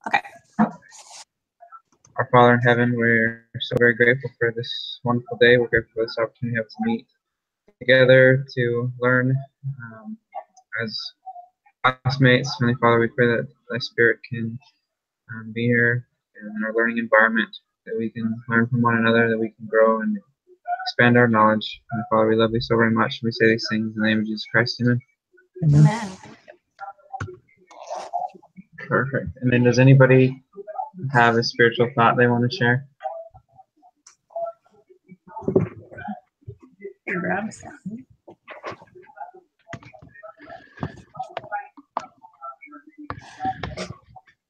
Okay. Our Father in heaven, we're so very grateful for this wonderful day. We're grateful for this opportunity to meet together to learn as classmates. Heavenly Father, we pray that Thy Spirit can be here in our learning environment, that we can learn from one another, that we can grow and expand our knowledge. Heavenly Father, we love You so very much. We say these things in the name of Jesus Christ. Amen. Amen. Perfect. And then does anybody have a spiritual thought they want to share? Grab some.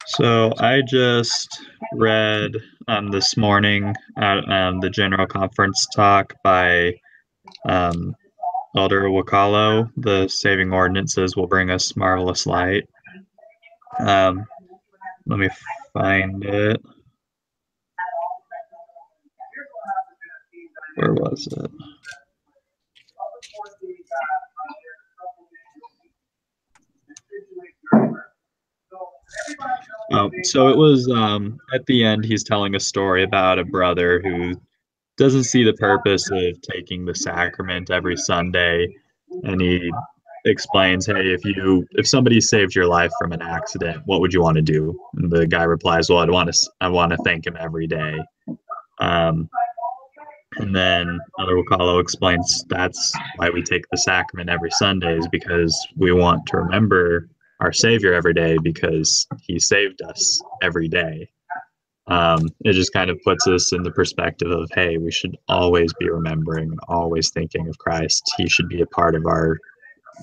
So I just read this morning at the general conference talk by Elder Wakalo, "The Saving Ordinances Will Bring Us Marvelous Light." Let me find it. Where was it? Oh, so it was at the end, he's telling a story about a brother who doesn't see the purpose of taking the sacrament every Sunday, and he explains, hey, if somebody saved your life from an accident, what would you want to do? And the guy replies, well, I want to thank him every day. And then Elder Wakalo explains that's why we take the sacrament every Sunday, is because we want to remember our Savior every day, because He saved us every day. It just kind of puts us in the perspective of, hey, we should always be remembering and always thinking of Christ. He should be a part of our,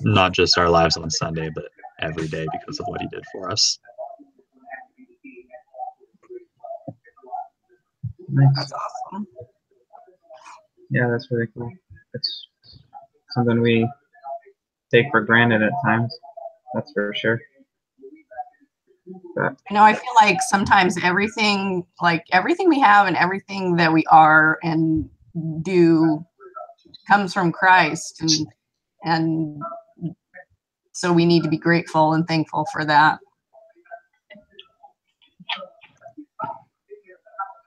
not just our lives on Sunday, but every day, because of what He did for us. Nice. That's awesome. Yeah, that's really cool. It's something we take for granted at times. That's for sure. But I feel like sometimes everything we have and everything that we are and do comes from Christ, and so we need to be grateful and thankful for that.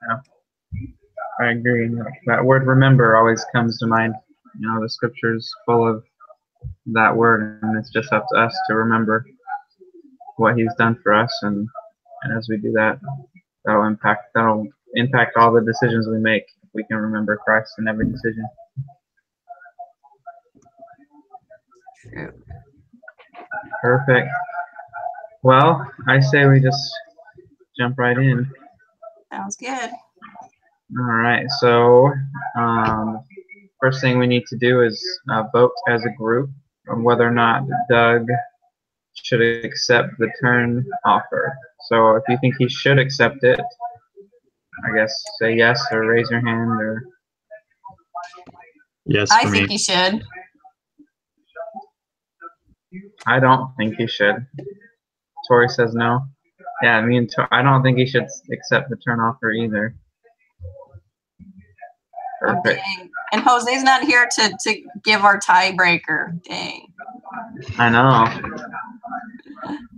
Yeah, I agree. That word "remember" always comes to mind. The Scripture's full of that word, and it's just up to us to remember what He's done for us, and as we do that, that'll impact all the decisions we make, if we can remember Christ in every decision. True. Perfect. Well, I say we just jump right in. Sounds good. All right. So, first thing we need to do is vote as a group on whether or not Doug should accept the turn offer. So if you think he should accept it, I guess say yes or raise your hand, or Yes, I for me. think he should. I don't think he should. Tori says no. Yeah, I don't think he should accept the turn offer either. Perfect. Dang. And Jose's not here to give our tiebreaker. Dang. I know.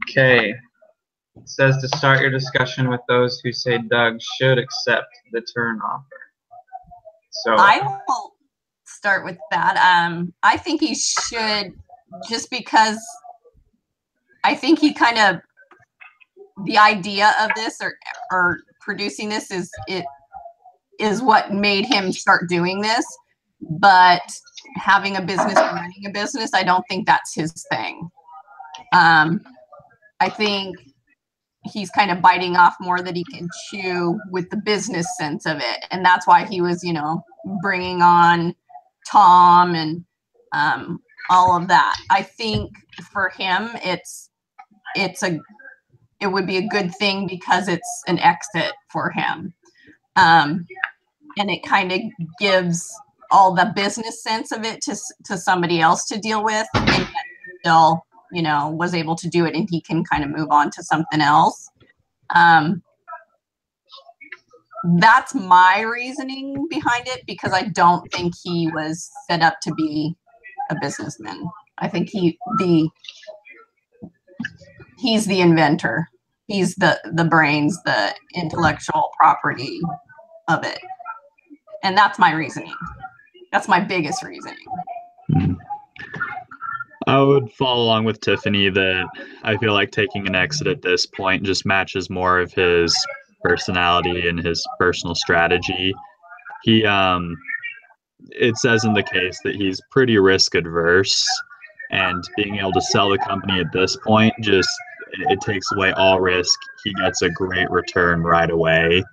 Okay. It says to start your discussion with those who say Doug should accept the turn offer. So I will start with that. I think he should, just because I think he kind of, the idea of this or producing this is what made him start doing this. But having a business and running a business, I don't think that's his thing. I think he's kind of biting off more than he can chew with the business sense of it. And that's why he was, bringing on Tom and all of that. I think for him, it would be a good thing because it's an exit for him. And it kind of gives all the business sense of it to somebody else to deal with, and yet still, was able to do it, and he can kind of move on to something else. That's my reasoning behind it, because I don't think he was set up to be a businessman. I think he's the inventor, he's the brains, the intellectual property of it. And that's my reasoning. That's my biggest reasoning. I would follow along with Tiffany that I feel like taking an exit at this point just matches more of his personality and his personal strategy. He, it says in the case that he's pretty risk adverse, and being able to sell the company at this point just it takes away all risk. He gets a great return right away.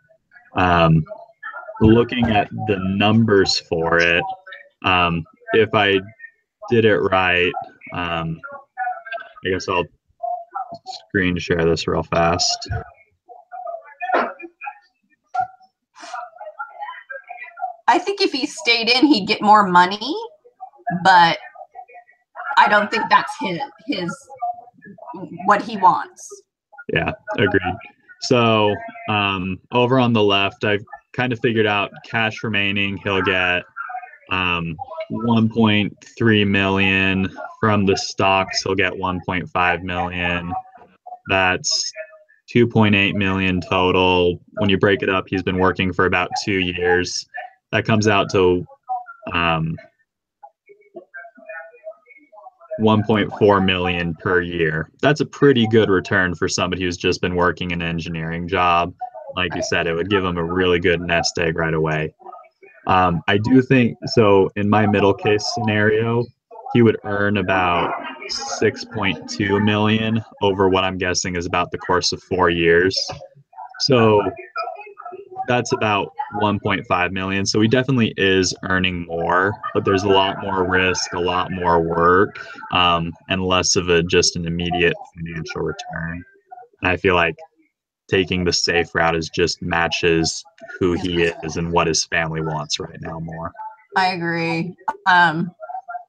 Looking at the numbers for it, if I did it right, I guess I'll screen share this real fast. I think if he stayed in, he'd get more money, but I don't think that's his what he wants. Yeah, agreed. So over on the left, I've kind of figured out cash remaining. He'll get 1.3 million from the stocks. He'll get 1.5 million. That's 2.8 million total. When you break it up, he's been working for about 2 years. That comes out to 1.4 million per year. That's a pretty good return for somebody who's just been working an engineering job. Like you said, it would give him a really good nest egg right away. I do think, so in my middle case scenario, he would earn about 6.2 million over what I'm guessing is about the course of 4 years. So that's about 1.5 million. So he definitely is earning more, but there's a lot more risk, a lot more work, and less of just an immediate financial return. And I feel like taking the safe route is just matches who he is and what his family wants right now more. I agree.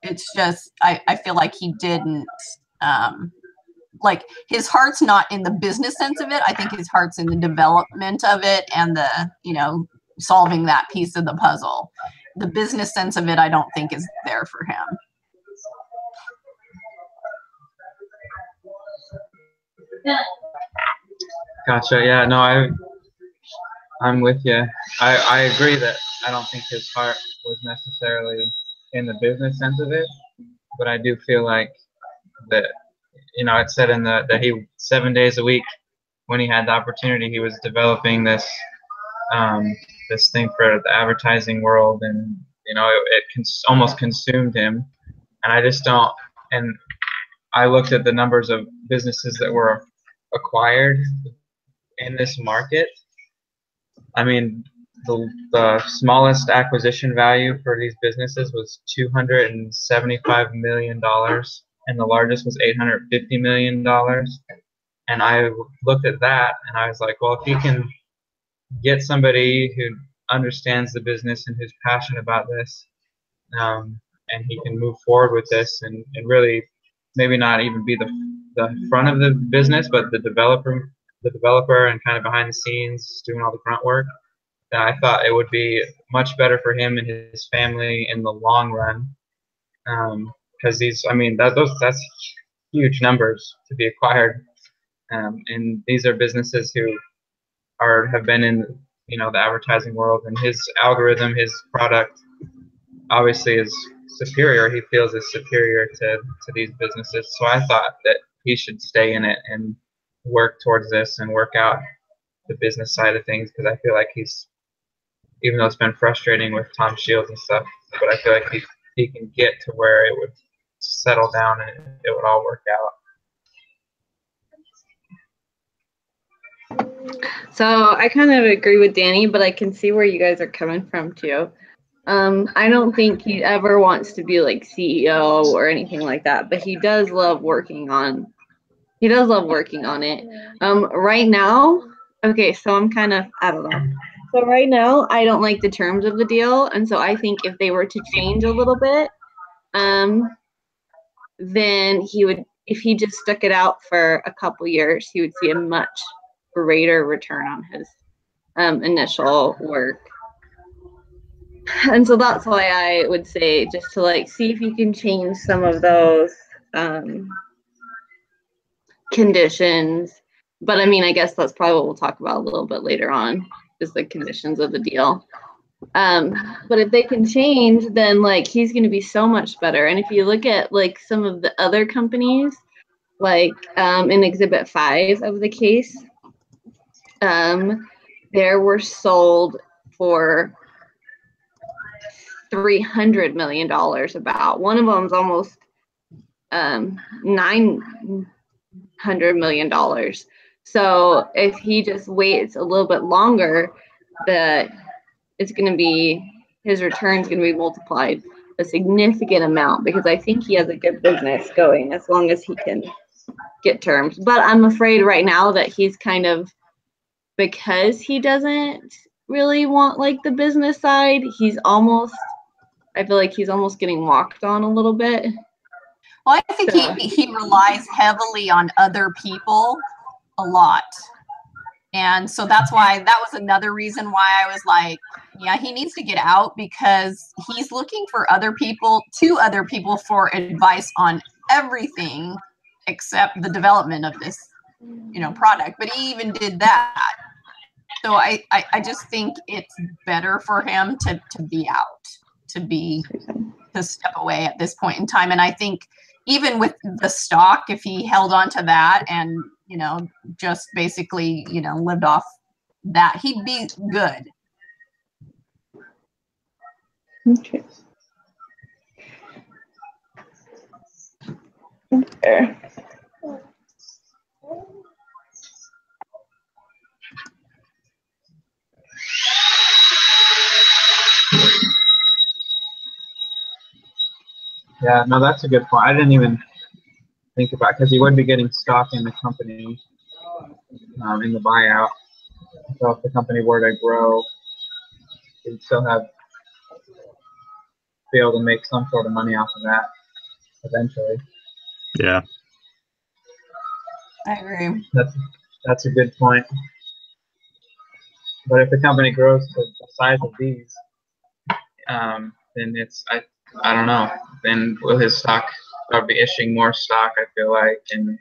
It's just, I feel like he didn't, like his heart's not in the business sense of it. I think his heart's in the development of it and the, solving that piece of the puzzle. The business sense of it, I don't think is there for him. Gotcha. Yeah, no, I'm with you. I agree that I don't think his heart was necessarily in the business sense of it, but I do feel like that, it said in that he 7 days a week when he had the opportunity, he was developing this this thing for the advertising world, and it almost consumed him. And I just don't. And I looked at the numbers of businesses that were acquired in this market. I mean, the smallest acquisition value for these businesses was $275 million, and the largest was $850 million. And I looked at that, and I was like, well, if he can get somebody who understands the business and who's passionate about this, and he can move forward with this and really maybe not even be the front of the business, but the developer and kind of behind the scenes doing all the grunt work, then I thought it would be much better for him and his family in the long run. Because that's huge numbers to be acquired, and these are businesses who have been in the advertising world, and his algorithm, his product, obviously is superior. He feels is superior to these businesses. So I thought that he should stay in it and work towards this and work out the business side of things, because I feel like even though it's been frustrating with Tom Shields and stuff, but I feel like he can get to where it would settle down and it would all work out. So I kind of agree with Danny, but I can see where you guys are coming from too. I don't think he ever wants to be like CEO or anything like that, but he does love working on it. Right now, okay, so I'm kind of, I don't know. So right now, I don't like the terms of the deal, and so I think if they were to change a little bit, then he would, if he just stuck it out for a couple years, he would see a much greater return on his initial work. And so that's why I would say just to see if you can change some of those conditions But I mean, I guess that's probably what we'll talk about a little bit later on, is the conditions of the deal. But if they can change, then like he's going to be so much better. And if you look at like some of the other companies, like in Exhibit 5 of the case, there were sold for $300 million. About one of them's almost $900 million. So if he just waits a little bit longer, it's going to be, his return's going to be multiplied a significant amount, because I think he has a good business going as long as he can get terms. But I'm afraid right now that he's kind of, because he doesn't really want like the business side, I feel like he's almost getting walked on a little bit. Well, I think he relies heavily on other people a lot. And so that's why, that was another reason why I was like, yeah, he needs to get out, because he's looking for two other people for advice on everything except the development of this, product. But he even did that. So I just think it's better for him to be out, to step away at this point in time. And I think even with the stock, if he held on to that and, just basically, lived off that, he'd be good. Okay. Okay. Yeah, no, that's a good point. I didn't even think about, because he would be getting stock in the company in the buyout. So if the company were to grow, he'd still be able to make some sort of money off of that eventually. Yeah. I agree. That's a good point. But if the company grows to the size of these, then it's I don't know. Then will his stock start be issuing more stock? I feel like, and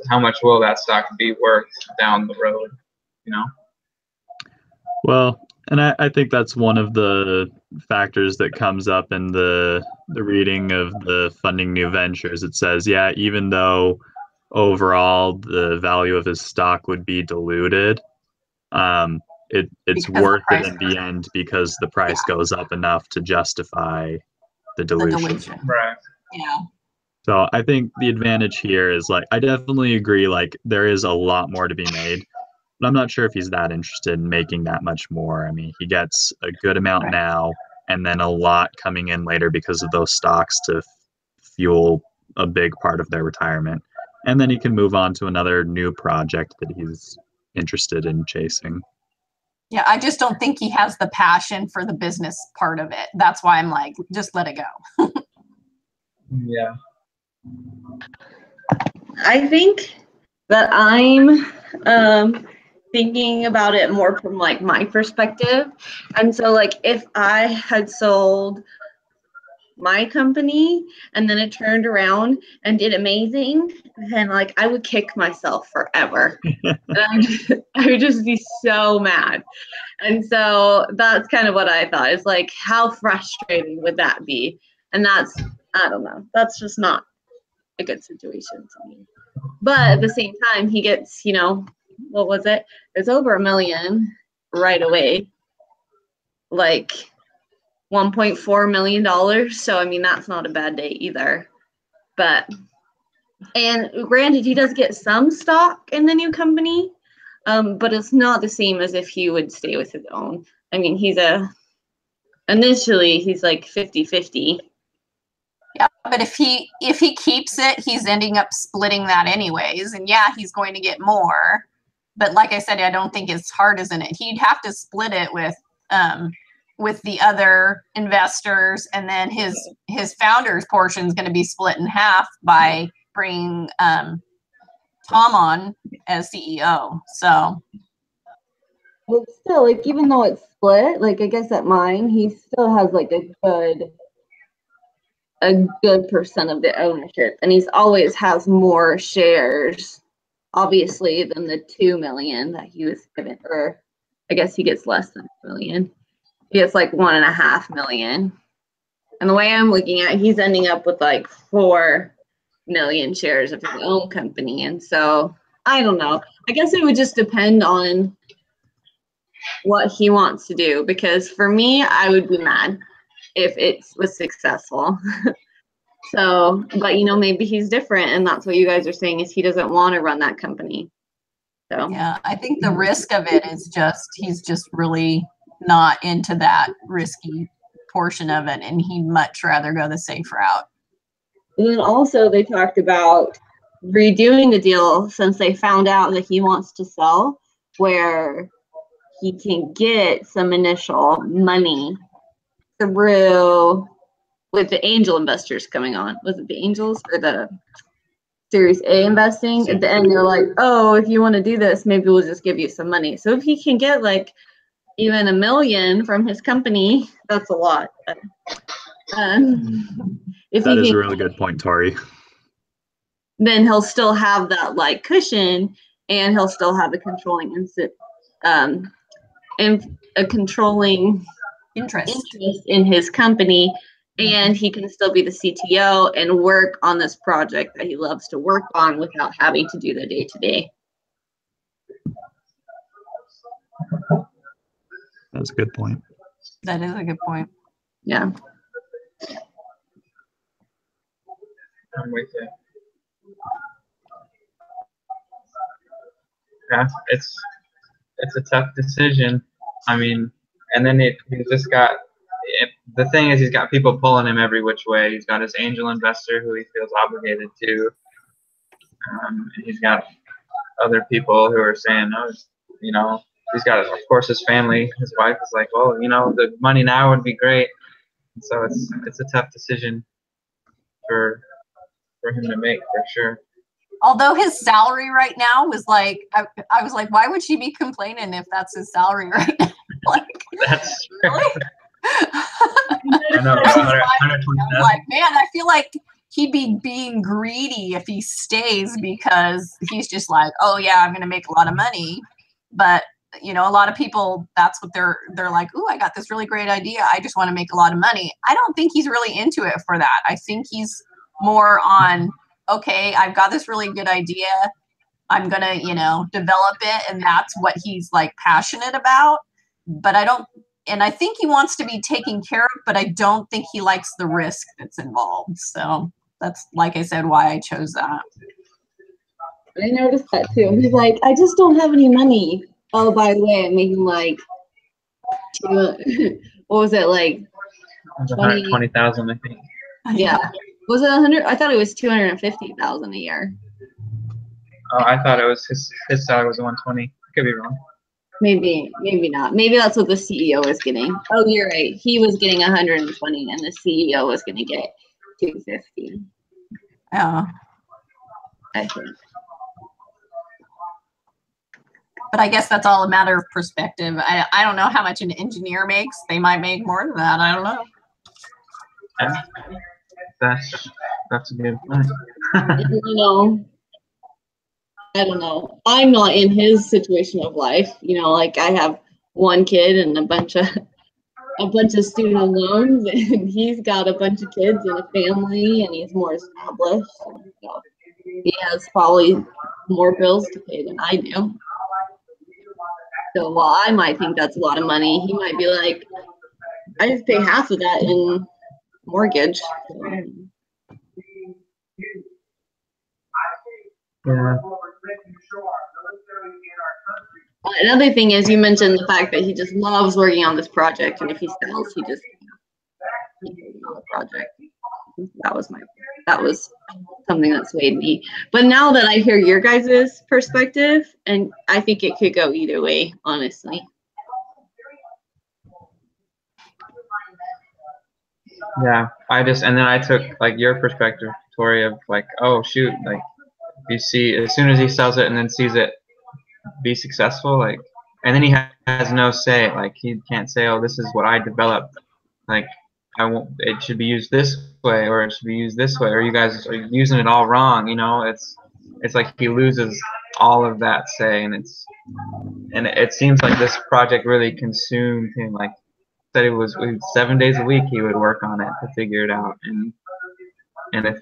how much will that stock be worth down the road? Well, and I think that's one of the factors that comes up in the reading of the funding new ventures. It says, yeah, even though overall the value of his stock would be diluted, it's worth it in the end, because the price goes up enough to justify the dilution. Right. Yeah. So I think the advantage here is, like, I definitely agree, like, there is a lot more to be made, but I'm not sure if he's that interested in making that much more. I mean, he gets a good amount now, and then a lot coming in later because of those stocks to fuel a big part of their retirement. And then he can move on to another new project that he's interested in chasing. Yeah, I just don't think he has the passion for the business part of it. That's why I'm like, just let it go. Yeah. I think that I'm thinking about it more from like my perspective. And so like if I had sold my company and then it turned around and did amazing, then like I would kick myself forever. And I would just be so mad. And so that's kind of what I thought. It's like, how frustrating would that be? And I don't know, that's just not a good situation to me. But at the same time, he gets, what was it? It's over $1 million right away. Like $1.4 million. So, I mean, that's not a bad day either. And granted, he does get some stock in the new company, but it's not the same as if he would stay with his own. I mean, initially he's like 50-50. Yeah, but if he keeps it, he's ending up splitting that anyways. And yeah, he's going to get more. But like I said, I don't think his heart is in it. He'd have to split it with the other investors, and then his founder's portion is going to be split in half by bringing Tom on as CEO. So, but still, like, even though it's split, like I guess at mine, he still has like a good a good percent of the ownership, and he's always has more shares, obviously, than the 2 million that he was given, or I guess he gets less than a million. He gets like 1.5 million. And the way I'm looking at it, he's ending up with like 4 million shares of his own company. And so I don't know. I guess it would just depend on what he wants to do, because for me, I would be mad if it was successful. So, but maybe he's different, and that's what you guys are saying, is he doesn't want to run that company. So yeah, I think the risk of it is he's just really not into that risky portion of it, and he'd much rather go the safe route. And then also they talked about redoing the deal, since they found out that he wants to sell, where he can get some initial money through, with the angel investors coming on. Was it the angels or the Series A investing? At the end, they're like, oh, if you want to do this, maybe we'll just give you some money. So if he can get like even $1 million from his company, that's a lot. If That he is can, a really good point, Tori. then he'll still have that like cushion, and he'll still have a controlling and a controlling Interest in his company, and he can still be the CTO and work on this project that he loves to work on without having to do the day-to-day. That's a good point. That is a good point. Yeah. I'm with you. Yeah, it's a tough decision. I mean, and then he's just got. The thing is, he's got people pulling him every which way. He's got his angel investor who he feels obligated to. And he's got other people who are saying, "Oh, he's got, of course, his family. His wife is like, well, the money now would be great." And so it's a tough decision for him to make, for sure. Although his salary right now was like, I was like, why would she be complaining if that's his salary right now? Like, that's really? I know. I'm like, man, I feel like he'd be being greedy if he stays, because he's just like, oh yeah, I'm gonna make a lot of money. But a lot of people, that's what they're like, ooh, I got this really great idea, I just want to make a lot of money. I don't think he's really into it for that. I think he's more on, okay, I've got this really good idea, I'm gonna develop it, and that's what he's like passionate about. But I think he wants to be taken care of, but I don't think he likes the risk that's involved. So that's, like I said, why I chose that. I noticed that too. He's like, I just don't have any money. Oh, by the way, I'm making like, what was it, like 120,000, I think. Yeah. Was it 100? I thought it was 250,000 a year. Oh, I thought it was his salary was 120. Could be wrong. Maybe not. Maybe that's what the CEO was getting. Oh, you're right. He was getting 120, and the CEO was going to get 250. Yeah. I think. But I guess that's all a matter of perspective. I don't know how much an engineer makes. They might make more than that. I don't know. Yeah. That's a good point. I don't know. I'm not in his situation of life. Like I have one kid and a bunch of student loans, and he's got a bunch of kids and a family, and he's more established. So he has probably more bills to pay than I do. So while I might think that's a lot of money, he might be like, I just pay half of that in mortgage. Yeah. Another thing is, you mentioned the fact that he just loves working on this project, and if he sells, he just on the project. That was something that swayed me. But now that I hear your guys' perspective, and I think it could go either way, honestly. Yeah, and then I took like your perspective, Tori, of like, oh shoot, like you see, as soon as he sells it and then sees it be successful, like, and then he has no say, like he can't say, oh, this is what I developed, like it should be used this way, or it should be used this way, or you guys are using it all wrong. It's like he loses all of that say, and it seems like this project really consumed him. Like said, it was 7 days a week he would work on it to figure it out, and if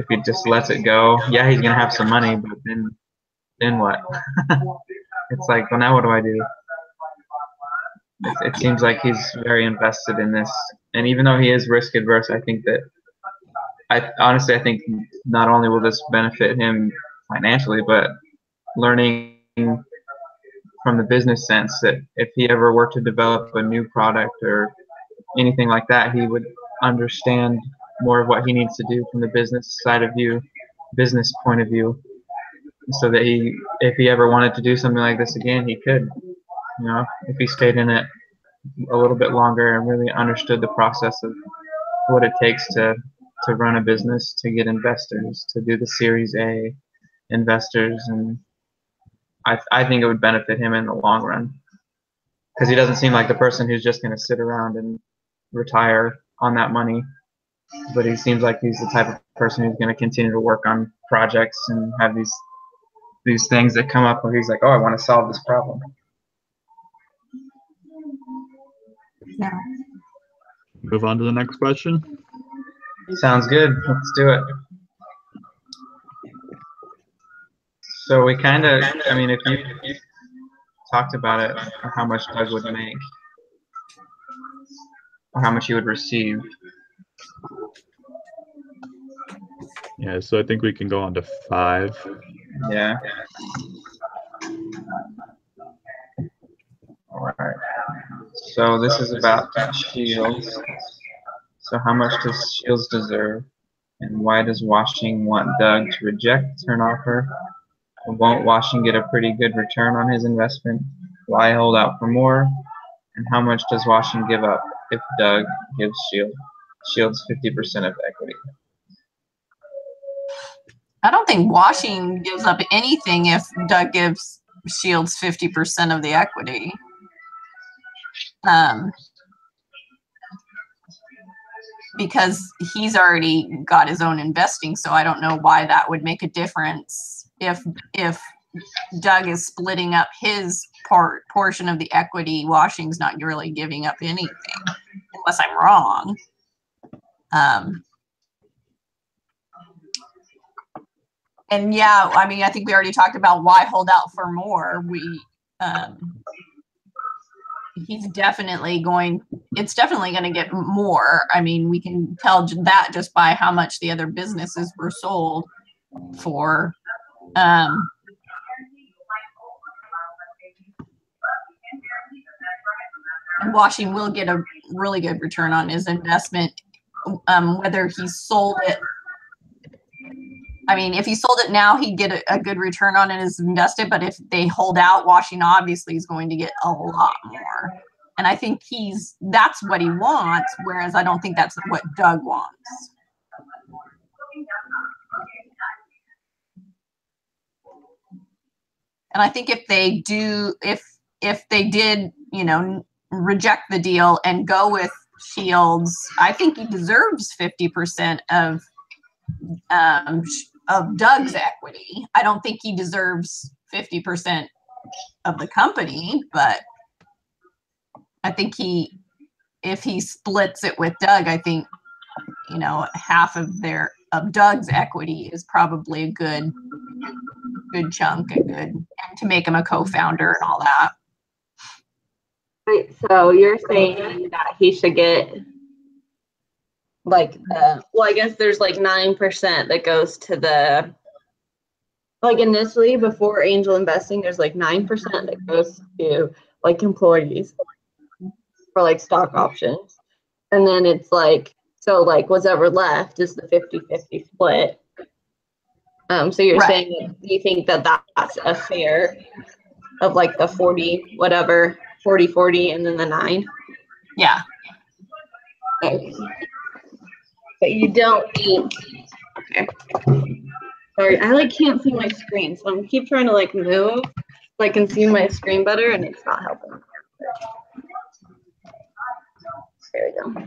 he just lets it go, yeah, he's gonna have some money, but then what? It's like, well, now what do I do? It seems like he's very invested in this, and even though he is risk adverse, I think that I think not only will this benefit him financially, but learning from the business sense, that if he ever were to develop a new product or anything like that, he would understand more of what he needs to do from the business point of view, so that if he ever wanted to do something like this again, he could. If he stayed in it a little bit longer and really understood the process of what it takes to run a business, to get investors, to do the Series A investors, and I think it would benefit him in the long run, because he doesn't seem like the person who's just going to sit around and retire on that money, but he seems like he's the type of person who's going to continue to work on projects and have these things that come up where he's like, oh, I want to solve this problem. Yeah. Move on to the next question. Sounds good. Let's do it. So we kind of, if you talked about it, or how much Doug would make, or how much he would receive. Yeah, so I think we can go on to 5. Yeah. All right. So this is about Shields. So how much does Shields deserve? And why does Washington want Doug to reject the turn offer? Won't Washington get a pretty good return on his investment? Why hold out for more? And how much does Washington give up if Doug gives Shields 50% of equity? I don't think Washington gives up anything if Doug gives Shields 50% of the equity. Because he's already got his own investing, so I don't know why that would make a difference if Doug is splitting up his portion of the equity. Washington's not really giving up anything, unless I'm wrong. And yeah, I think we already talked about why hold out for more. It's definitely going to get more. We can tell that just by how much the other businesses were sold for. And Washington will get a really good return on his investment, whether he sold it. If he sold it now, he'd get a good return on it as invested. But if they hold out, Washington obviously is going to get a lot more. And I think that's what he wants, whereas I don't think that's what Doug wants. And I think if they did, reject the deal and go with Shields, I think he deserves 50% of Doug's equity. I don't think he deserves 50% of the company, but I think if he splits it with Doug, I think, half of Doug's equity is probably a good chunk, and to make him a co-founder and all that. Right, so you're saying that he should get I guess there's 9% that goes to the, initially before angel investing, there's 9% that goes to employees for stock options. And then it's whatever left is the 50-50 split. So you're saying that you think that that's a fair of the 40, 40, and then the 9? Yeah. Okay. But you don't think, okay. Sorry, I can't see my screen, so I'm keep trying to move so I can see my screen better, and it's not helping. There we go.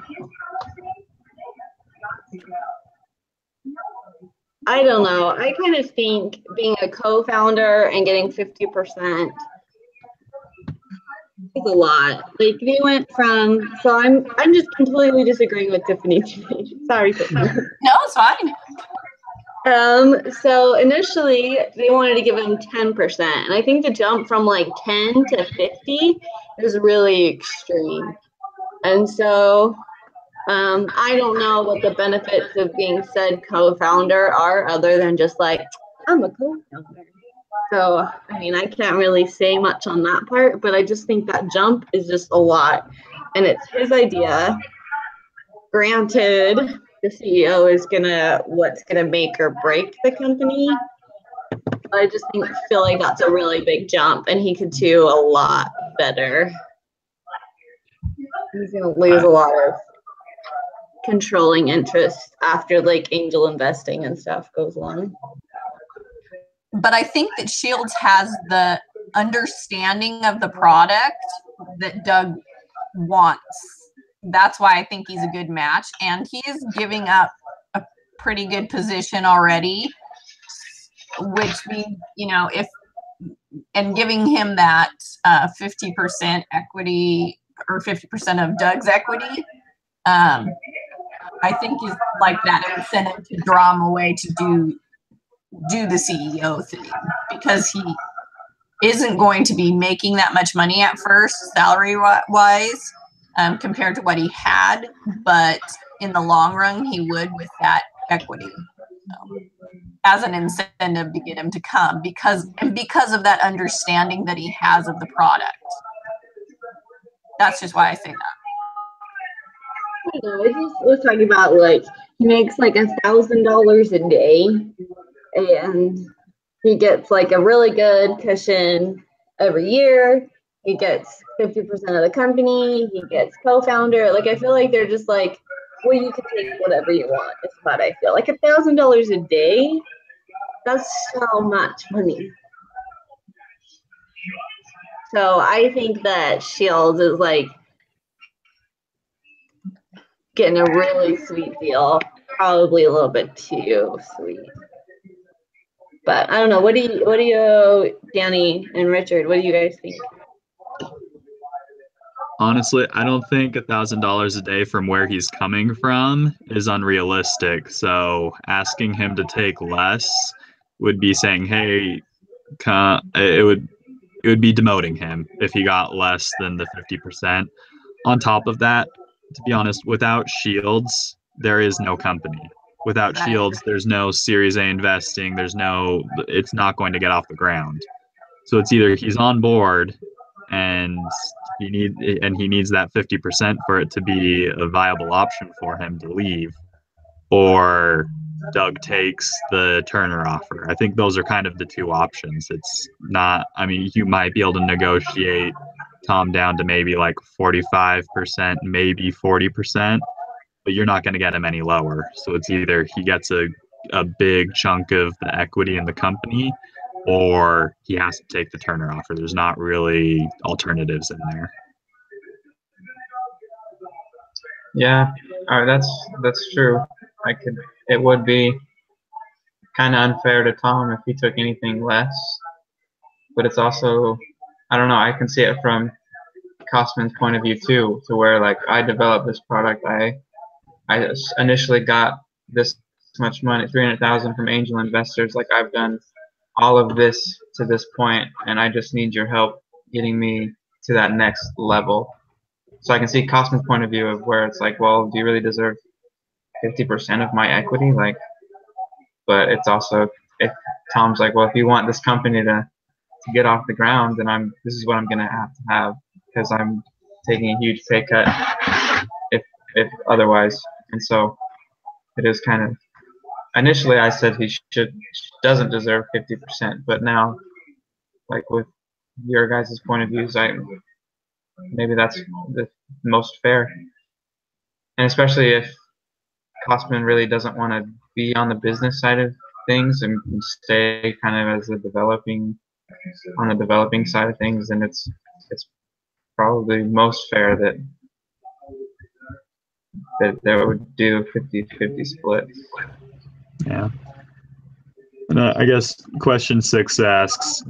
I don't know. I kind of think being a co-founder and getting 50% is a lot. Like they went from, so I'm just completely disagreeing with Tiffany today. Sorry, Tiffany. No, it's fine. So initially they wanted to give him 10%, and I think the jump from like 10 to 50 is really extreme. And so I don't know what the benefits of being said co-founder are, other than just like, I'm a co-founder. So, I mean, I can't really say much on that part, but I just think that jump is just a lot. And it's his idea. Granted, the CEO is what's gonna make or break the company. But I just feel like that's a really big jump, and he could do a lot better. He's gonna lose a lot of controlling interest after like angel investing and stuff goes along. But I think that Shields has the understanding of the product that Doug wants. That's why I think he's a good match. And he is giving up a pretty good position already, which means, and giving him that 50% equity or 50% of Doug's equity, I think is like that incentive to draw him away to do the CEO thing, because he isn't going to be making that much money at first, salary wise, compared to what he had, but in the long run, he would with that equity as an incentive to get him to come because of that understanding that he has of the product. That's just why I say that. I don't know. I just was talking about like he makes like $1,000 a day, and he gets like a really good cushion every year. He gets 50% of the company. He gets co-founder. Like I feel like they're just like, well, you can take whatever you want. Is what I feel like. $1,000 a day. That's so much money. So I think that Shields is like getting a really sweet deal, probably a little bit too sweet. But I don't know. What do you, Danny and Richard? What do you guys think? Honestly, I don't think $1,000 a day from where he's coming from is unrealistic. So asking him to take less would be saying, "Hey, it would be demoting him if he got less than the 50%." On top of that, to be honest, without Shields, there is no company. Without Right. Shields, there's no Series A investing. It's not going to get off the ground. So it's either he's on board and he needs that 50% for it to be a viable option for him to leave, or Doug takes the Turner offer. I think those are kind of the two options. It's not, I mean, you might be able to negotiate Tom down to maybe like 45%, maybe 40%, but you're not going to get him any lower. So it's either he gets a big chunk of the equity in the company, or he has to take the Turner offer. There's not really alternatives in there. Yeah, that's true. It would be kind of unfair to Tom if he took anything less, but it's also, I don't know, I can see it from Kosman's point of view too, to where like I developed this product, I initially got this much money, 300,000 from angel investors. Like I've done all of this to this point, and I just need your help getting me to that next level. So I can see Kosman's point of view of where it's like, well, do you really deserve 50% of my equity? Like, but it's also, if Tom's like, well, if you want this company to get off the ground, then this is what I'm gonna have because I'm taking a huge pay cut if otherwise. And so it is kind of, initially I said he doesn't deserve 50%, but now, like with your guys' point of views, maybe that's the most fair. And especially if Kosman really doesn't want to be on the business side of things and stay kind of as on the developing side of things, then it's probably most fair that they would do a 50-50 split. Yeah. And I guess question 6 asks,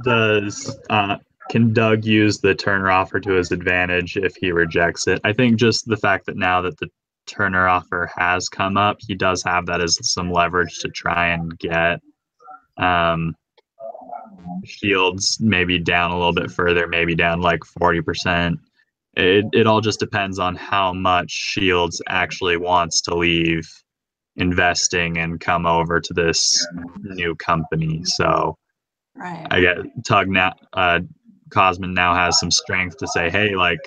can Doug use the Turner offer to his advantage if he rejects it? I think just the fact that now that the Turner offer has come up, he does have that as some leverage to try and get Shields maybe down a little bit further, maybe down like 40%. It all just depends on how much Shields actually wants to leave investing and come over to this new company. So Right. I get Tug now, Cosman now has some strength to say, hey, like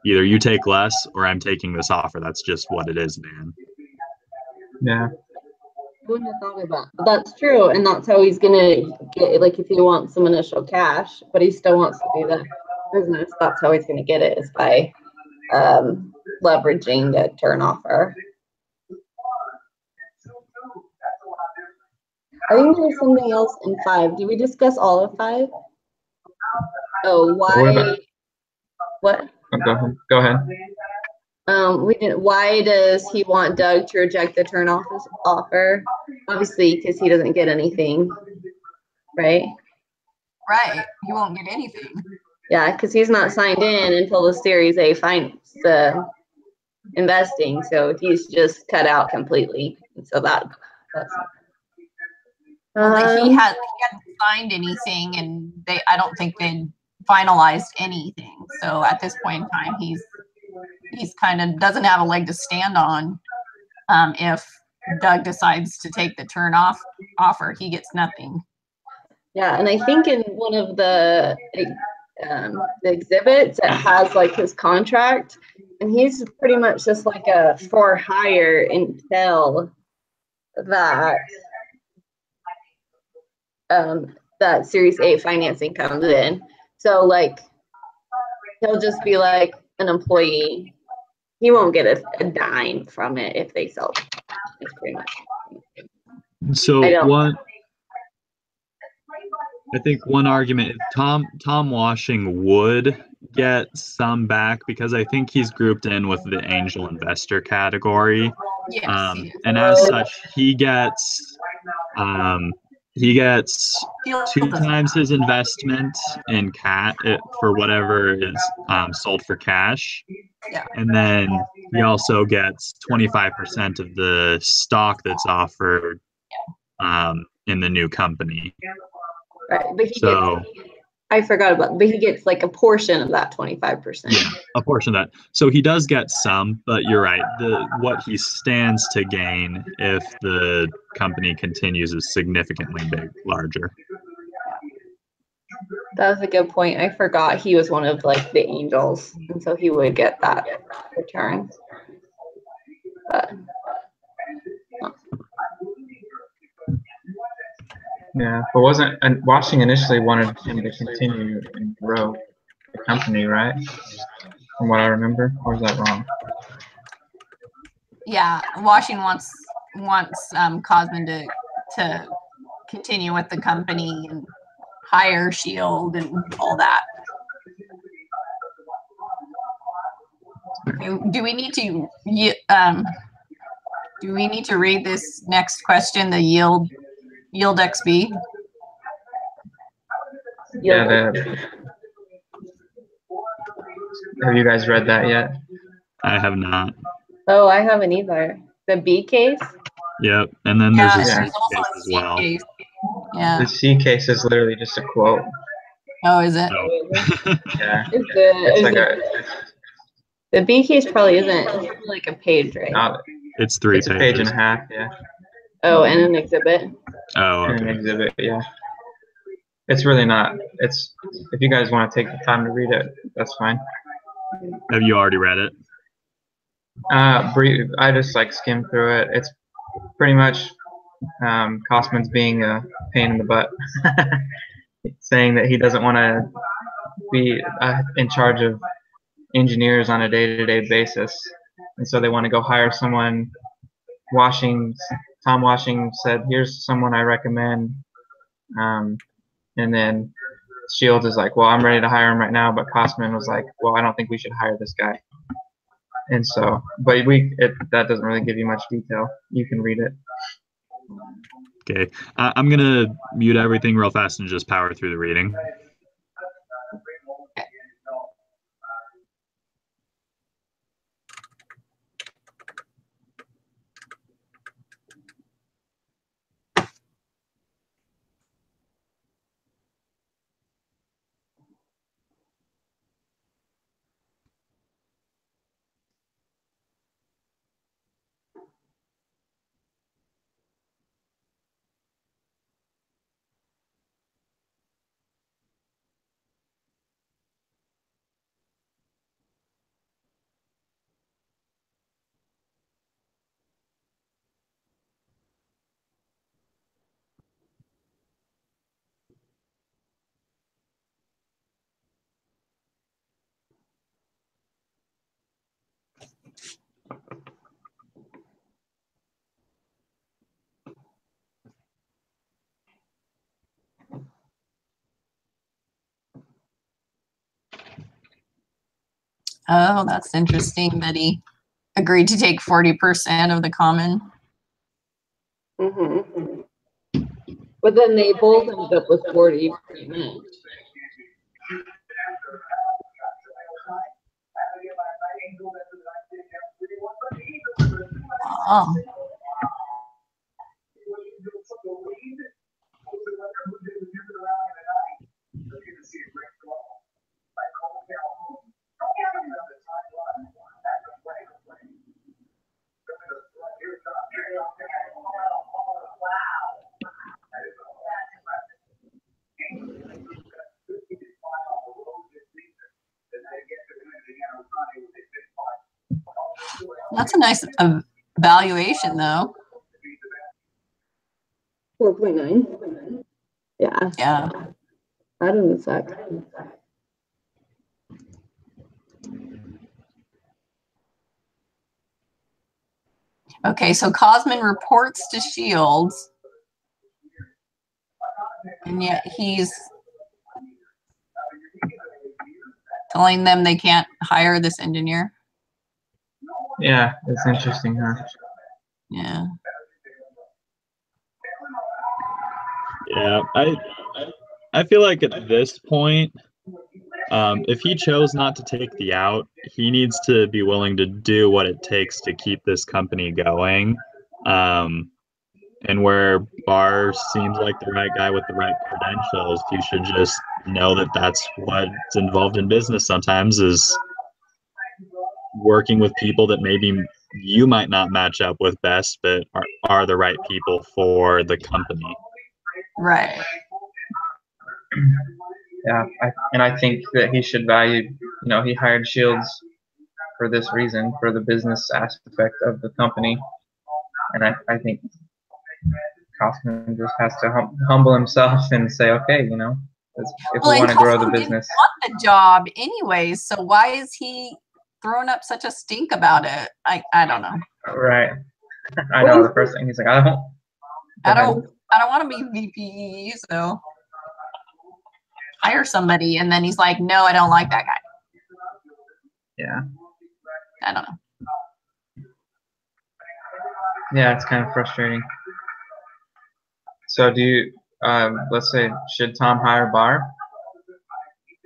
either you take less or I'm taking this offer. That's just what it is, man. Yeah. Wouldn't have thought about it. But that's true, and that's how he's gonna get, like, if he wants some initial cash, but he still wants to do the business, that's how he's gonna get it, is by leveraging the turn offer. I think there's something else in 5. Did we discuss all of 5? Oh, why? What? Go ahead. We didn't. Why does he want Doug to reject the turn offer? Obviously, because he doesn't get anything, right? Right. He won't get anything. Yeah, because he's not signed in until the Series A finds the investing, so he's just cut out completely. And so that's. Well, he hadn't signed anything, and I don't think they finalized anything. So at this point in time, he's kind of doesn't have a leg to stand on. If Doug decides to take the turn offer, he gets nothing. Yeah, and I think in one of the exhibits, it has like his contract, and he's pretty much just like a for hire until that that Series A financing comes in. So like he'll just be like an employee. He won't get a dime from it if they sell. It's pretty much. So I think one argument, Tom Washing would get some back because I think he's grouped in with the angel investor category. Yes, and as such, he gets 2 times his investment in cat for whatever is sold for cash. Yeah. And then he also gets 25% of the stock that's offered in the new company. Right, but I forgot about, but he gets like a portion of that 25%. Yeah, a portion of that. So he does get some, but you're right. What he stands to gain if the company continues is significantly larger. That was a good point. I forgot he was one of like the angels, and so he would get that return. But Yeah, but Washing initially wanted him to continue and grow the company, right? From what I remember, or is that wrong? Yeah, Washing wants Cosman to continue with the company and hire Shield and all that. Do we need to read this next question, the yield XB? Yeah. Have you guys read that yet? I have not. Oh, I haven't either. The B case? Yep, and then there's a C there's also case a as C well. case. Yeah. The C case is literally just a quote. Oh, is it? Oh. Yeah. The B case probably isn't like a page, right? It's 3 It's a pages. page and a half, yeah. Oh, and an exhibit. Oh, And an okay. exhibit, yeah. It's really not. If you guys want to take the time to read it, that's fine. Have you already read it? Brief. I just like skimmed through it. It's pretty much Cosman's being a pain in the butt, saying that he doesn't want to be in charge of engineers on a day-to-day basis, and so they want to go hire someone. Tom Washing said, "Here's someone I recommend," and then Shields is like, "Well, I'm ready to hire him right now," but Cosman was like, "Well, I don't think we should hire this guy." And so, but that doesn't really give you much detail. You can read it. Okay, I'm gonna mute everything real fast and just power through the reading. Oh, that's interesting that he agreed to take 40% of the common. Mm-hmm. But then they both ended up with 40 pretty much. Oh. That's a nice valuation, though. 4.9. Yeah. Yeah. That doesn't suck. Okay, so Cosman reports to Shields, and yet he's telling them they can't hire this engineer. Yeah, it's interesting, huh? Yeah. Yeah, I feel like at this point, if he chose not to take the out, he needs to be willing to do what it takes to keep this company going. And where Barr seems like the right guy with the right credentials, you should just know that that's what's involved in business sometimes, is working with people that maybe you might not match up with best, but are the right people for the company. Right. Yeah, I think that he should value, he hired Shields for this reason, for the business aspect of the company. And I think Kaufman just has to humble himself and say, okay, if we want to grow the business. Didn't want the job anyways, so why is he throwing up such a stink about it? I don't know. Right. I know, the first thing he's like, I don't want to be VP, so hire somebody, and then he's like, no, I don't like that guy. Yeah. I don't know. Yeah, it's kind of frustrating. So do you, let's say, should Tom hire Barr?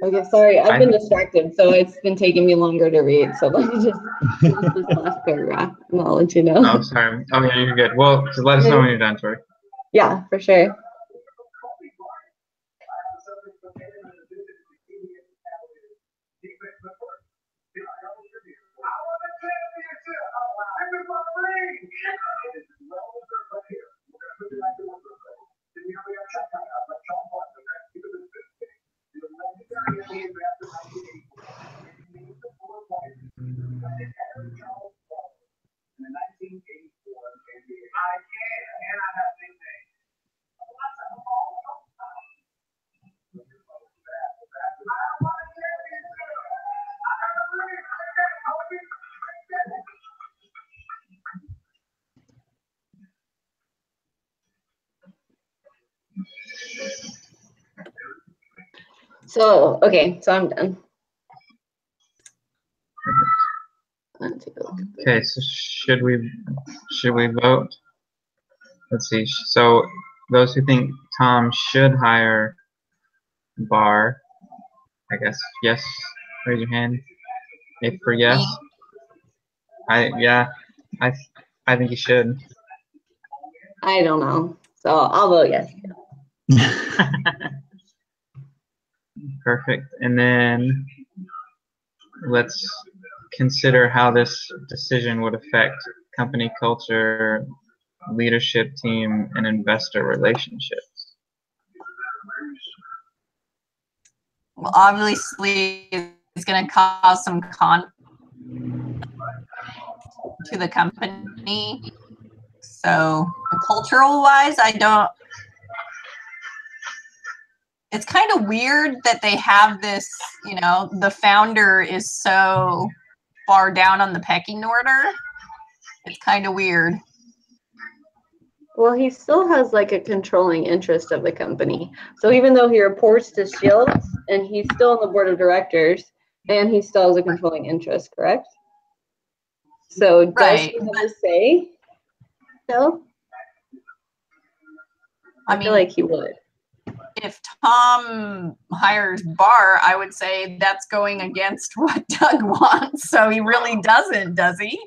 Okay, sorry, I've been distracted, so it's been taking me longer to read. So let me just finish this last paragraph, and I'll let you know. Oh, sorry. Oh, yeah, you're good. Well, just let us know when you're done, Tori. Yeah, for sure. So, okay, so I'm done. Okay, so should we vote? let's see. So those who think Tom should hire Barr, I guess yes. Raise your hand. If for yes, I think you should. I don't know. So I'll vote yes. Perfect. And then let's consider how this decision would affect company culture, leadership team, and investor relationships. Well, obviously, it's going to cause some to the company. So cultural wise, it's kind of weird that they have this, the founder is so far down on the pecking order. It's kind of weird. Well, he still has like a controlling interest of the company. So even though he reports to Shields and he's still on the board of directors, and he still has a controlling interest, correct? So does he have a say? No? I feel like he would. If Tom hires Barr, I would say that's going against what Doug wants. So he really doesn't, does he?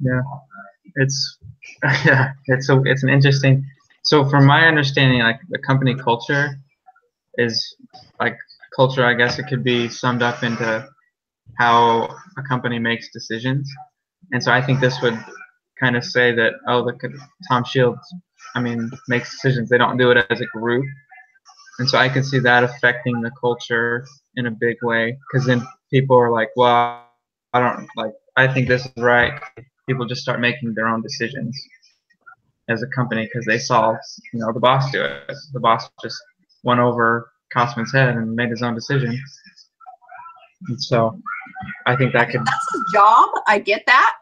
Yeah, it's an interesting. So from my understanding, like the company culture is like culture. I guess it could be summed up into how a company makes decisions, and so I think this would kind of say that Tom Shields, makes decisions. They don't do it as a group, and so I could see that affecting the culture in a big way. Because then people are like, well, I think this is right. People just start making their own decisions as a company because they saw, the boss do it. The boss just went over Kosman's head and made his own decision. And so I think that could. That's his job. I get that.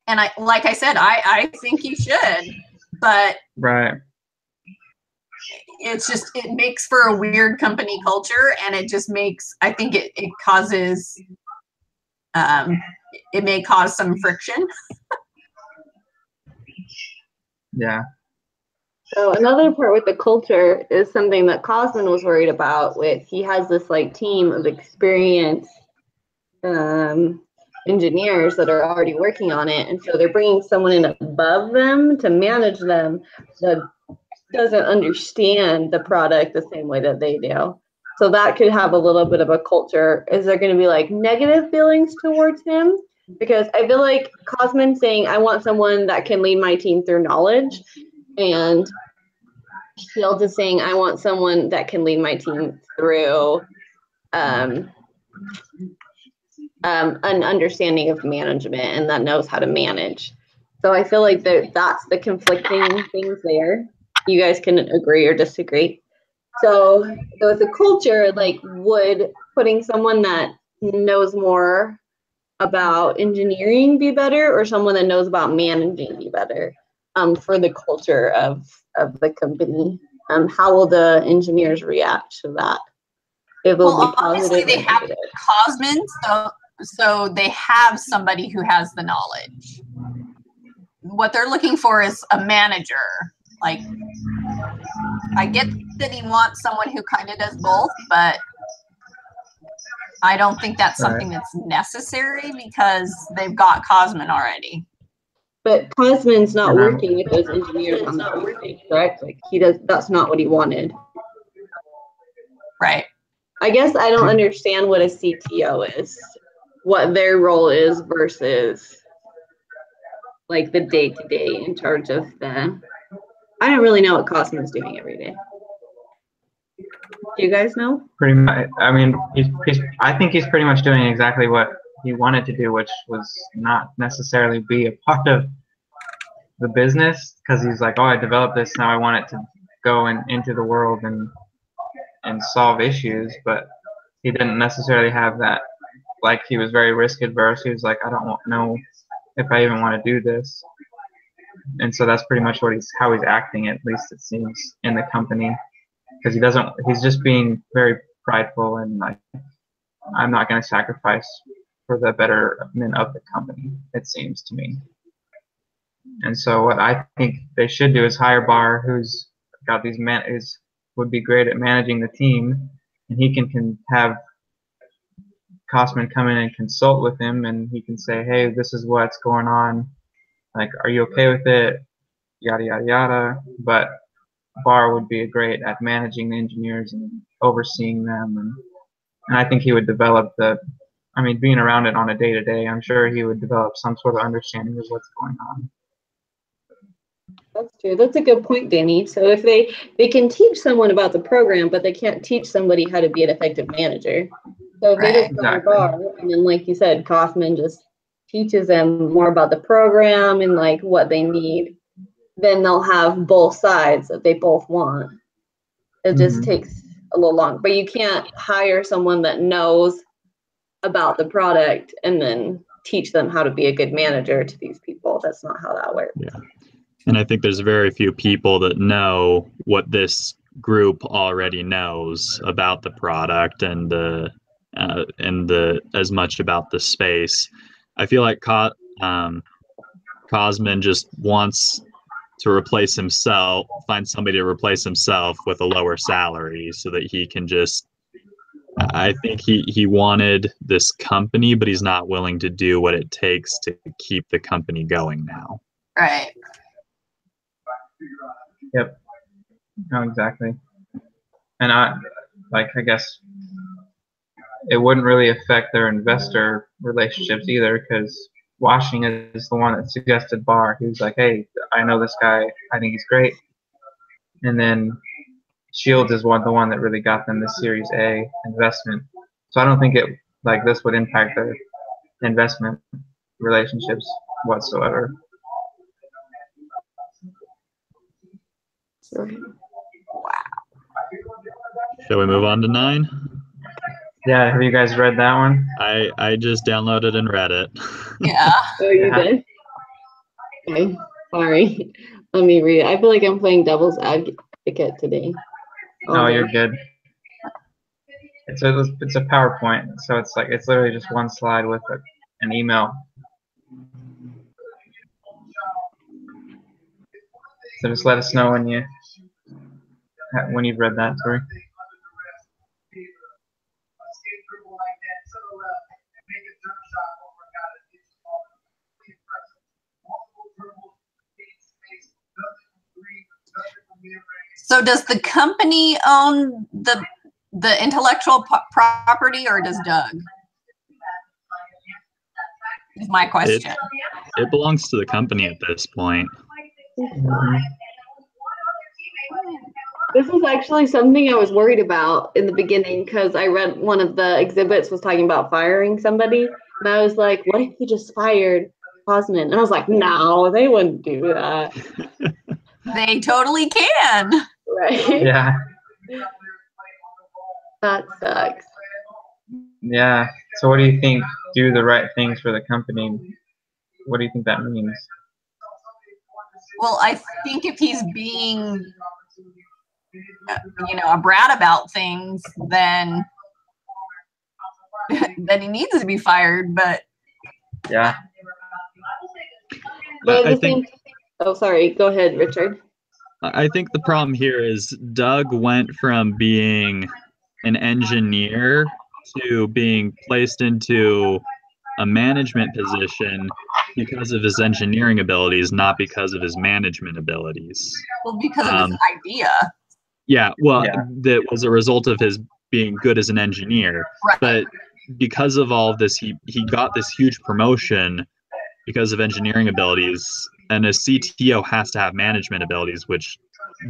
And like I said, I think he should, but right. It's just, it makes for a weird company culture, and it just makes, I think it causes, it may cause some friction. Yeah. So another part with the culture is something that Kosman was worried about. He has this like team of experienced engineers that are already working on it, and so they're bringing someone in above them to manage them that doesn't understand the product the same way that they do. So that could have a little bit of a culture. Is there going to be like negative feelings towards him? Because I feel like Kosman saying, I want someone that can lead my team through knowledge, and Shields is saying, I want someone that can lead my team through an understanding of management and that knows how to manage. So I feel like that's the conflicting things there. You guys can agree or disagree. So with the culture, like, would putting someone that knows more about engineering be better, or someone that knows about managing be better for the culture of the company? How will the engineers react to that? It will be obviously positive. They have Kosman, so they have somebody who has the knowledge. What they're looking for is a manager. Like, I get that he wants someone who kind of does both, but I don't think that's something that's necessary because they've got Kosman already. But Kosman's not working with those engineers on the project, correct? Like, that's not what he wanted. Right. I guess I don't understand what a CTO is, what their role is versus like the day-to-day in charge of the. I don't really know what Kosman's doing every day. Do you guys know? Pretty much. I mean, I think he's pretty much doing exactly what he wanted to do, which was not necessarily be a part of the business, because he's like, oh, I developed this, now I want it to go into the world and solve issues, but he didn't necessarily have that. Like, he was very risk adverse. He was like, I don't know if I even want to do this. And so that's pretty much how he's acting, at least it seems, in the company, because he's just being very prideful and like, I'm not going to sacrifice for the betterment of the company, it seems to me. And so what I think they should do is hire Barr, who's got these would be great at managing the team, and he can have Kosman come in and consult with him, and he can say, hey, this is what's going on. Like, are you okay with it? Yada, yada, yada. But Barr would be great at managing the engineers and overseeing them. And I think he would develop being around it on a day-to-day, I'm sure he would develop some sort of understanding of what's going on. That's true. That's a good point, Danny. So if they can teach someone about the program, but they can't teach somebody how to be an effective manager. So if they just hire Barr, and then like you said, Kaufman just teaches them more about the program and like what they need, then they'll have both sides that they both want. It just takes a little long, but you can't hire someone that knows about the product and then teach them how to be a good manager to these people. That's not how that works. Yeah. And I think there's very few people that know what this group already knows about the product and the as much about the space. I feel like Kosman just wants to replace himself, find somebody to replace himself with a lower salary so that he can just, I think he wanted this company, but he's not willing to do what it takes to keep the company going now. Right. Yep. No, exactly. And I guess it wouldn't really affect their investor relationships either, because Washington is the one that suggested Barr. He was like, hey, I know this guy. I think he's great. And then Shields is the one that really got them the Series A investment. So I don't think this would impact their investment relationships whatsoever. Wow. Shall we move on to 9? Yeah, have you guys read that one? I just downloaded and read it. Yeah. Oh, you did? Okay, sorry. Let me read it. I feel like I'm playing devil's advocate today. No, you're good. It's a PowerPoint, so it's literally just one slide with an email. So just let us know when you've read that, Tori. So does the company own the intellectual property, or does Doug? Is my question. It belongs to the company at this point. This was actually something I was worried about in the beginning, because I read one of the exhibits was talking about firing somebody, and I was like, what if he just fired Kosman? And I was like, no, they wouldn't do that. They totally can. Right? Yeah. That sucks. Yeah. So what do you think? Do the right things for the company. What do you think that means? Well, I think if he's being, a brat about things, then he needs to be fired. But yeah. But I think. Oh, sorry. Go ahead, Richard. I think the problem here is Doug went from being an engineer to being placed into a management position because of his engineering abilities, not because of his management abilities. Well, because of his idea. Yeah, well, that was a result of his being good as an engineer. Right. But because of all of this, he got this huge promotion because of engineering abilities. And a CTO has to have management abilities, which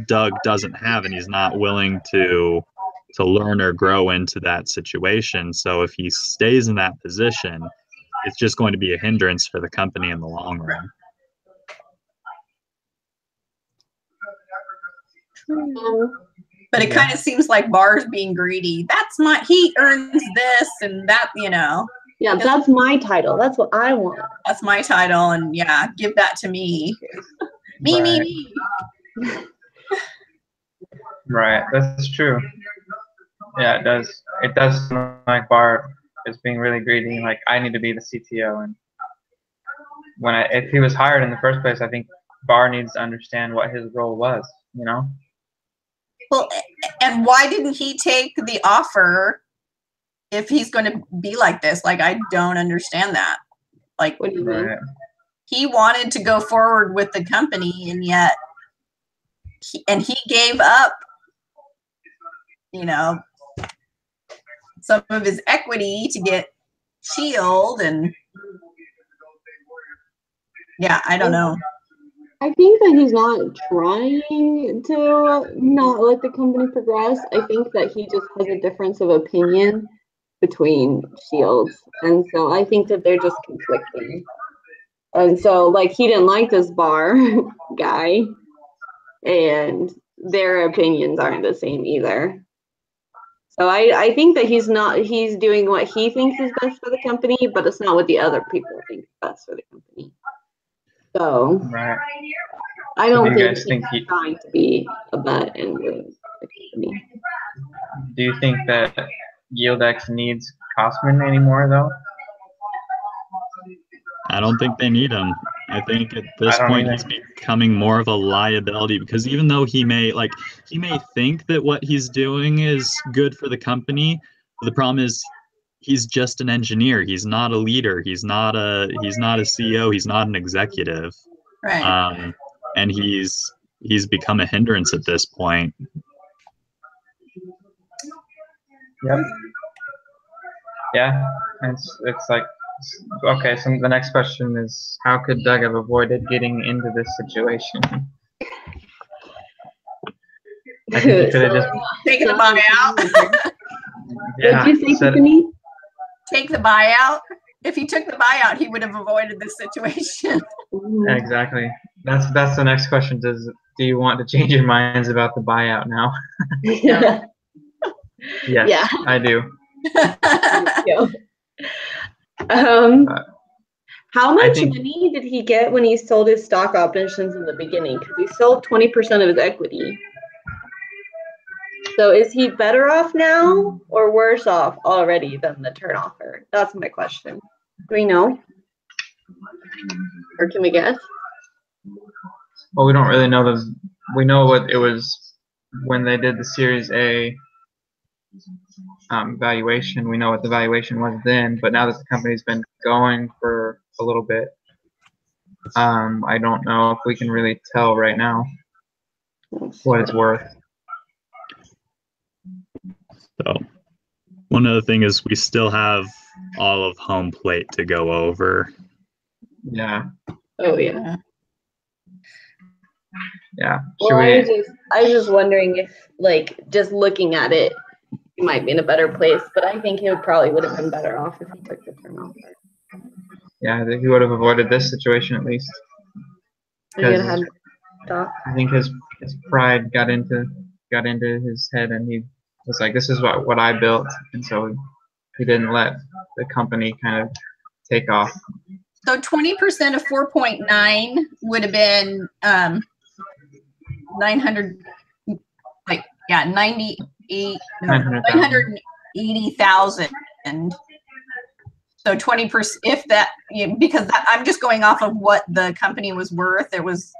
Doug doesn't have, and he's not willing to learn or grow into that situation. So if he stays in that position, it's just going to be a hindrance for the company in the long run. But it kind of seems like Barr's being greedy. He earns this and that, Yeah, that's my title. That's what I want. That's my title, and give that to me. Me. Right, that's true. Yeah, it does. It does sound like Barr is being really greedy. Like, I need to be the CTO, and if he was hired in the first place, I think Barr needs to understand what his role was, you know? Well, and why didn't he take the offer if he's going to be like this? Like, I don't understand that. Like, What do you mean? Right. he wanted to go forward with the company, and yet he gave up, you know, some of his equity to get Shield, and yeah, I don't know. I think that he's not trying to not let the company progress. I think that he just has a difference of opinion between Shields. And so I think that they're just conflicting. And so, like, he didn't like this Barr guy, and their opinions aren't the same either. So I think that he's doing what he thinks is best for the company, but it's not what the other people think is best for the company. So Right. I don't do you think guys he's think trying to be a butt and ruin the company. do you think that YieldX needs Kosman anymore, though? I don't think they need him. I think at this I don't point either. he's becoming more of a liability, because even though he may think that what he's doing is good for the company, the problem is he's just an engineer. He's not a leader. He's not a CEO. He's not an executive. Right. And he's become a hindrance at this point. Yep. Yeah. It's like, okay, so the next question is, how could Doug have avoided getting into this situation? I think he could have just Take the buyout. yeah, What'd you say, Tiffany? Take the buyout. If he took the buyout, he would have avoided this situation. Exactly. That's the next question. Do you want to change your minds about the buyout now? Yeah. Yes, Yeah. I do. How much think- money did he get when he sold his stock options in the beginning? Because he sold 20% of his equity. So is he better off now or worse off already than the turn offer? That's my question. Do we know? Or can we guess? Well, we don't really know we know what it was when they did the Series A valuation. We know what the valuation was then, but now that the company's been going for a little bit, I don't know if we can really tell right now what it's worth. So one other thing is we still have all of home plate to go over. Yeah. Oh yeah. Yeah. Well, I was just wondering if, like, just looking at it, he might be in a better place, but I think he probably would have been better off if he took the turn offer. Yeah, I think he would have avoided this situation at least. He would have had stock. I think his pride got into his head, and he was like, "This is what I built," and so he didn't let the company kind of take off. So 20% of 4.9 would have been 900, like, yeah, 980,000. So 20%, if that, because I'm just going off of what the company was worth. It was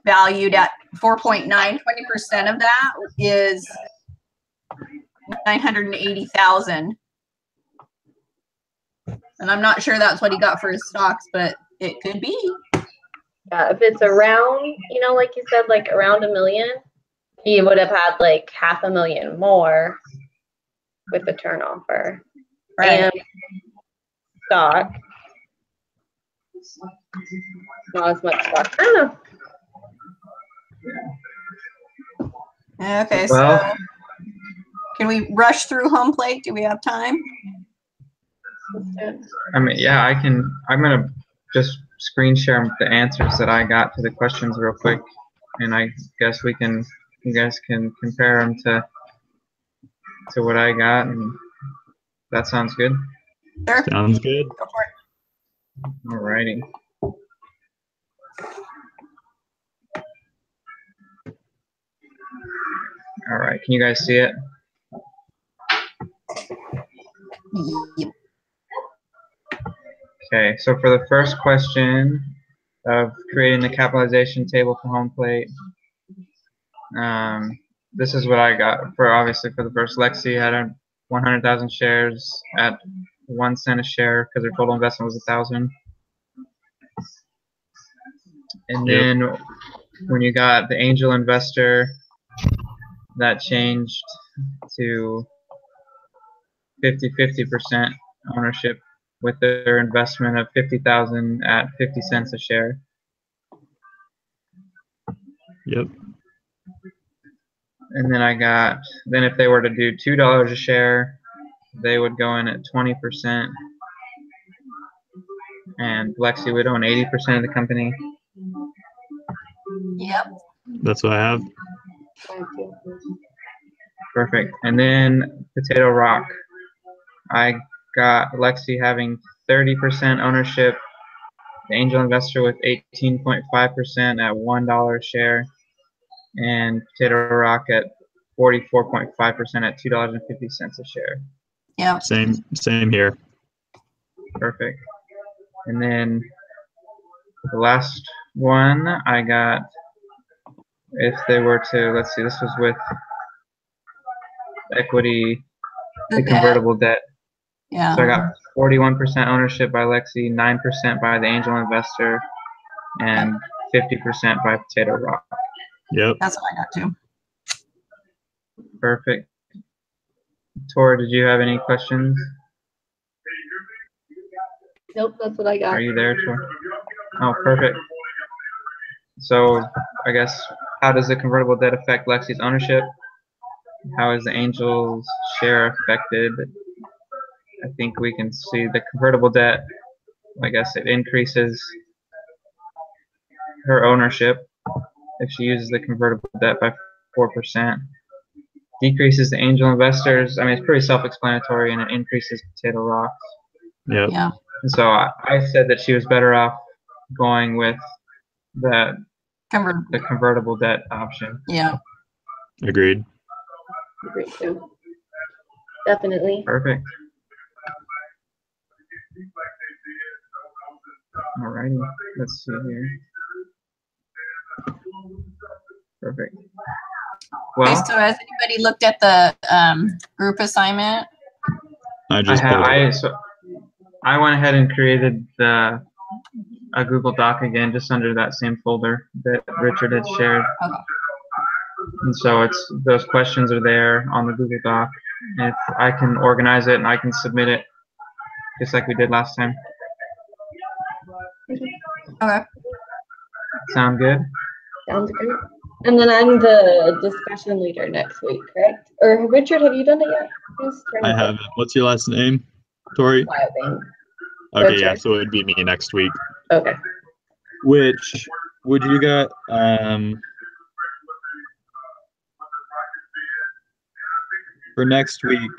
valued at 4.9. 20% of that is 980,000. And I'm not sure that's what he got for his stocks, but it could be. Yeah, if it's around, like you said, like around $1 million, he would have had like $500,000 more with the turn offer. Right. And stock. Not as much stock. I don't know. Okay, Well, so can we rush through home plate? Do we have time? I mean, yeah, I can. I'm gonna just screen share the answers that I got to the questions real quick, and I guess you guys can compare them to what I got, and that sounds good. Sure. Sounds good. Go for it. Alrighty. All right, can you guys see it? Yep. Okay, so for the first question, of creating the capitalization table for homepate. This is what I got for, obviously, for the first. Lexi had 100,000 shares at 1 cent a share because her total investment was 1,000. And then when you got the angel investor, that changed to 50% ownership with their investment of 50,000 at 50 cents a share. Yep. And then if they were to do $2 a share, they would go in at 20%, and Lexi would own 80% of the company. Yep. That's what I have. Perfect. And then Potato Rock, I got Lexi having 30% ownership, the angel investor with 18.5% at $1 a share, and Potato Rock at 44.5% at $2.50 a share. Yeah. Same here. Perfect. And then the last one I got, if they were to, let's see, this was with equity, the convertible debt. Yeah. So I got 41% ownership by Lexi, 9% by the angel investor, and 50% by Potato Rock. Yep. That's what I got too. Perfect. Tor, did you have any questions? Nope, that's what I got. Are you there, Tor? Oh, perfect. So I guess, how does the convertible debt affect Lexi's ownership? How is the angel's share affected? I think we can see the convertible debt, I guess it increases her ownership if she uses the convertible debt by 4%. Decreases the angel investors. I mean, it's pretty self-explanatory, and it increases Potato Rocks. Yep. Yeah. And so I said that she was better off going with the convertible debt option. Yeah. Agreed. Agreed too. Definitely. Perfect. Alrighty, let's see here. Perfect. Well, Okay, so has anybody looked at the group assignment? I just pulled it. so I went ahead and created a Google Doc again, just under that same folder that Richard had shared. Okay. And so those questions are there on the Google Doc. And if I can organize it and I can submit it, just like we did last time. Okay. Sound good? Sounds great. And then I'm the discussion leader next week, correct? Or Richard, have you done it yet? I haven't. What's your last name, Tori? Okay, yeah, so it would be me next week. Okay. Which would you guys for next week,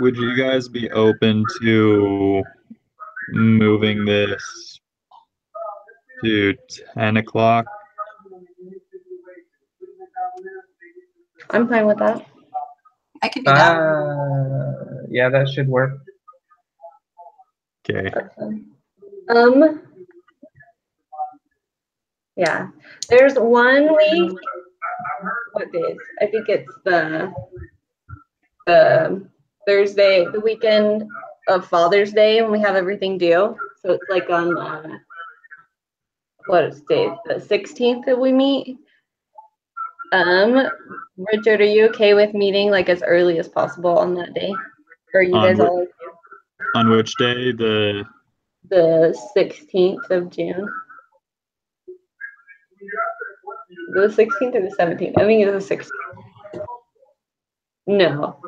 would you guys be open to moving this to 10 o'clock? I'm fine with that. I can do that. Yeah, that should work. Okay. Yeah. There's 1 week. What days? I think it's the Thursday, the weekend of Father's Day, when we have everything due. So it's like on what is day? The 16th that we meet. Richard, are you okay with meeting like as early as possible on that day? Or are you guys all okay? On which day? The 16th of June. The 16th or the 17th? I think it's the 16th. No,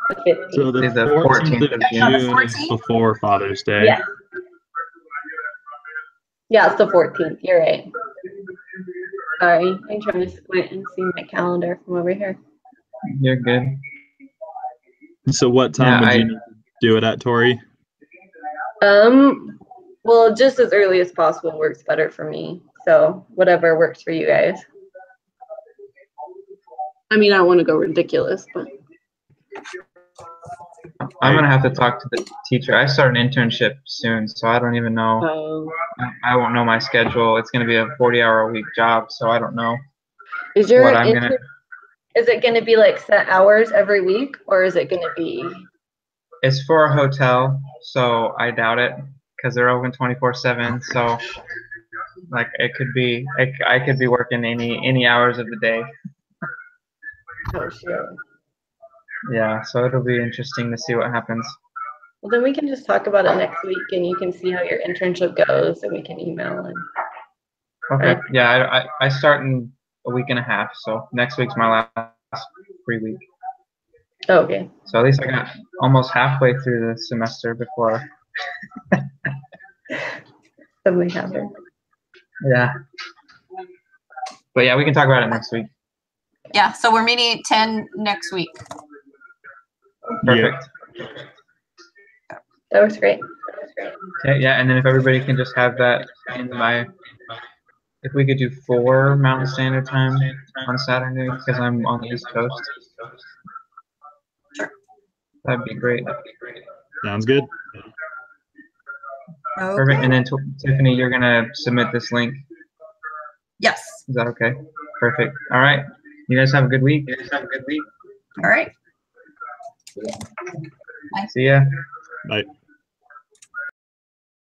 the 15th. So the 14th of June is before Father's Day. Yeah. Yeah, it's the 14th. You're right. Sorry, I'm trying to squint and see my calendar from over here. You're good. So what time would you need to do it at, Tori? Well, just as early as possible works better for me. So whatever works for you guys. I mean, I don't want to go ridiculous, but I'm gonna have to talk to the teacher. I start an internship soon, so I don't even know. Oh. I won't know my schedule. It's gonna be a 40-hour-a-week job, so I don't know Is your what I'm gonna. Is it going to be like set hours every week, or is it going to be? It's for a hotel, so I doubt it because they're open 24/7. So, like, it could be. I could be working any hours of the day. Oh, sure. Yeah, so it'll be interesting to see what happens. Well, then we can just talk about it next week, and you can see how your internship goes, and we can email and. Okay. Right. Yeah, I start in a week and a half, so next week's my last free week. Oh, okay. So at least I got almost halfway through the semester before. Something happened. Yeah. But yeah, we can talk about it next week. Yeah, so we're meeting at 10 next week. Perfect. That was great. Okay, yeah, and then if everybody can just have that in if we could do 4 Mountain Standard Time on Saturday, because I'm on the East Coast. Sure. That'd be great. Sounds good. Perfect. And then Tiffany, you're gonna submit this link. Yes. Is that okay? Perfect. All right. You guys have a good week. All right. See ya. Bye.